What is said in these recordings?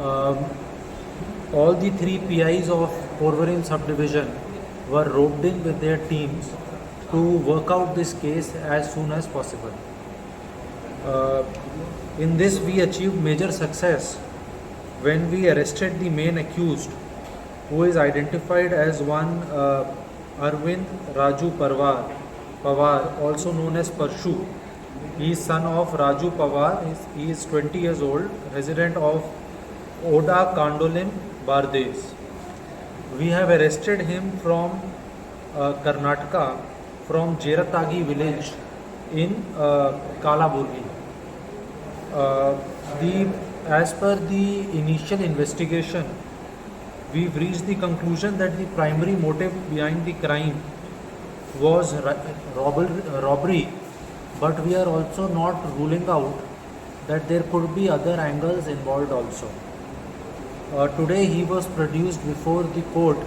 Um, all the three PIs of Porvorim subdivision were roped in with their teams to work out this case as soon as possible. In this, we achieved major success when we arrested the main accused, who is identified as one Arvind Raju Pawar, also known as Parshu. He is son of Raju Pawar. He is 20 years old, resident of Oda Kandolim, Bardes. We have arrested him from Karnataka, from Jeratagi village in Kalaburgi. As per the initial investigation, we've reached the conclusion that the primary motive behind the crime was robbery, but we are also not ruling out that there could be other angles involved also. Today he was produced before the court,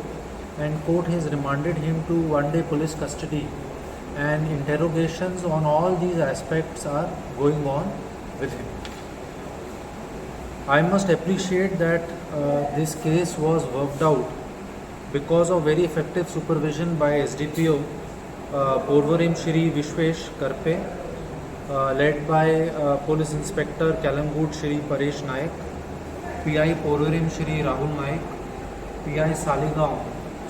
and court has remanded him to one-day police custody, and interrogations on all these aspects are going on with him. I must appreciate that this case was worked out because of very effective supervision by SDPO Porvorim Shri Vishwesh Karpe, led by Police Inspector Kalamgud Shri Paresh Naik, PI Porvorim Shri Rahul Naik, PI Saligaon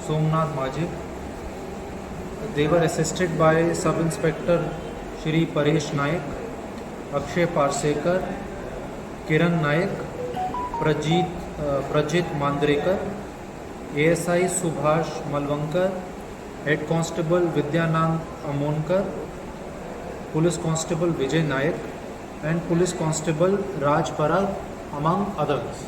Somnath Majid. They were assisted by Sub Inspector Shri Paresh Naik, Akshay Parsekar, Kiran Naik, Prajit Mandrekar, ASI Subhash Malvankar, Head Constable Vidyanand Amonkar, Police Constable Vijay Naik, and Police Constable Raj Parag, among others.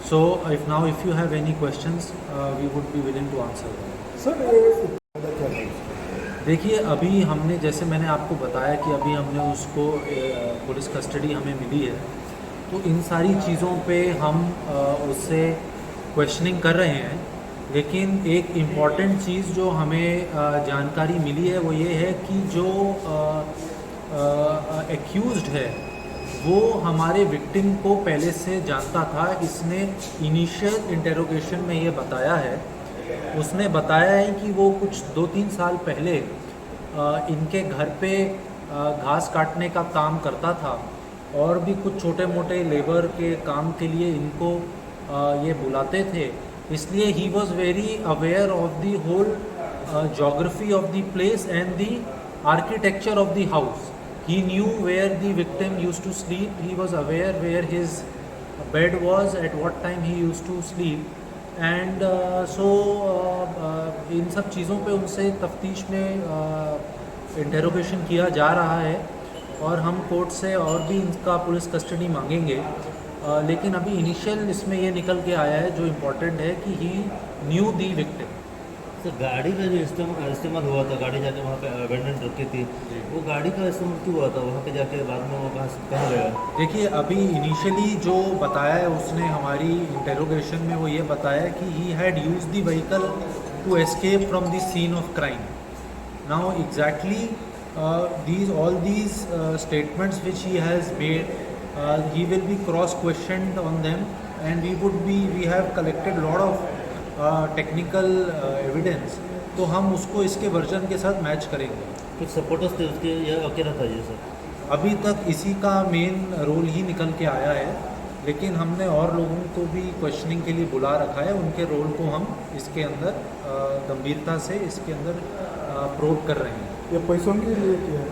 So, if you have any questions, we would be willing to answer them. देखिए, अभी हमने, जैसे मैंने आपको बताया कि अभी हमने उसको पुलिस कस्टडी हमें मिली है, तो इन सारी चीज़ों पे हम उससे क्वेश्चनिंग कर रहे हैं। लेकिन एक इम्पॉर्टेंट चीज़ जो हमें जानकारी मिली है वो ये है कि जो एक्यूज्ड है वो हमारे विक्टिम को पहले से जानता था। इसने इनिशियल इंटेरोगेशन में ये बताया है, उसने बताया है कि वो कुछ 2-3 साल पहले इनके घर पे घास काटने का काम करता था और भी कुछ छोटे मोटे लेबर के काम के लिए इनको ये बुलाते थे। इसलिए he was very aware of the whole geography of the place and the architecture of the house. He knew where the victim used to sleep. He was aware where his bed was, at what time he used to sleep. And in सब चीज़ों पे उनसे तफ्तीश में interrogation किया जा रहा है और हम कोर्ट से और भी इनका पुलिस कस्टडी मांगेंगे। लेकिन अभी इनिशियल इसमें ये निकल के आया है जो इम्पोर्टेंट है कि ही न्यू दी विक्टिम। सर, गाड़ी का जो इस्तेमाल हुआ था, गाड़ी जाके वहाँ पे अबेंडन रखी थी, वो गाड़ी का इस्तेमाल क्यों हुआ था वहाँ पे जाके, बाद में वो कहाँ गया? देखिए, अभी इनिशियली जो बताया है उसने हमारी इंटेरोगेशन में वो ये बताया कि he had use the vehicle to escape from the scene of crime. Now exactly all these statements which he has made, he will be cross questioned on them, and we have collected lot of technical evidence, तो हम उसको इसके version के साथ match करेंगे. कुछ supporters थे उसके या अकेला था ये सर? अभी तक इसी का मेन रोल ही निकल के आया है, लेकिन हमने और लोगों को भी क्वेश्चनिंग के लिए बुला रखा है. उनके रोल को हम इसके अंदर गंभीरता से इसके अंदर प्रोब कर रहे हैं. ये पैसों के लिए किया है?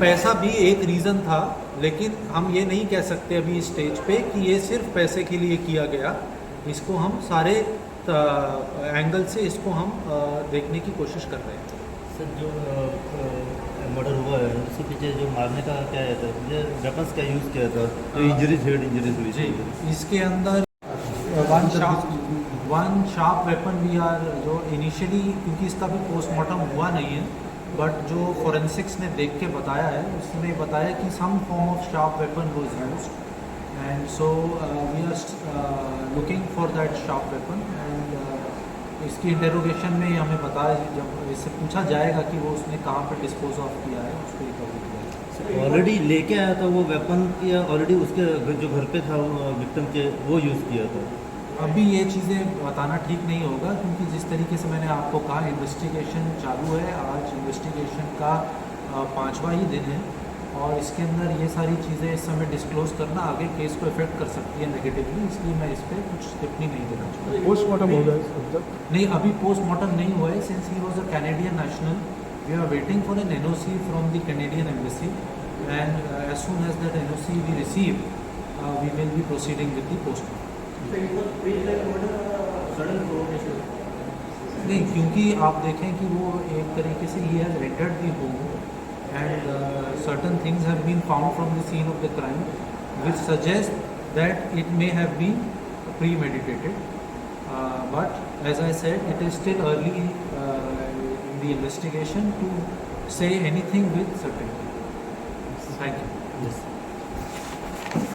पैसा भी एक रीज़न था, लेकिन हम ये नहीं कह सकते अभी स्टेज पे कि ये सिर्फ पैसे के लिए किया गया. इसको हम सारे एंगल से इसको हम देखने की कोशिश कर रहे हैं. सर, जो मर्डर हुआ है उसके पीछे जो मारने का क्या है था, वेपन्स का यूज़ किया था, तो इंजरीज हुई जी. इसके अंदर वन शार्प वेपन भी आर, जो इनिशियली, क्योंकि इसका भी पोस्टमार्टम हुआ नहीं है, बट जो फोरेंसिक्स ने देख के बताया है उसने बताया कि some form of sharp weapon was used. And so we are looking for that sharp weapon, and इसकी इंटेरोगेशन में हमें बताया, जब इससे पूछा जाएगा कि वो उसने कहाँ पर डिस्पोज ऑफ किया है, उसको रिकवर किया है. ऑलरेडी लेके आया था वो वेपन, या ऑलरेडी उसके जो घर पे था विक्टिम के वो यूज़ किया था? अभी ये चीज़ें बताना ठीक नहीं होगा, क्योंकि जिस तरीके से मैंने आपको कहा इन्वेस्टिगेशन चालू है। आज इन्वेस्टिगेशन का 5वां ही दिन है और इसके अंदर ये सारी चीज़ें इस समय डिस्क्लोज करना आगे केस को इफेक्ट कर सकती है नेगेटिवली, इसलिए मैं इस पर कुछ टिप्पणी नहीं देना चाहूँगा। पोस्टमार्टम हो गया अब तक? नहीं, अभी पोस्टमार्टम नहीं हुआ है, since he was a Canadian national. We are waiting for an NOC from the Canadian embassy and as soon as that NOC we receive we will be proceeding with the postmortem. नहीं, क्योंकि आप देखें कि वो एक तरीके से he has entered the home and certain things have been found from the scene of the crime which suggest that it may have been premeditated, but as I said, it is still early in the investigation to say anything with certainty. Thank you. Yes.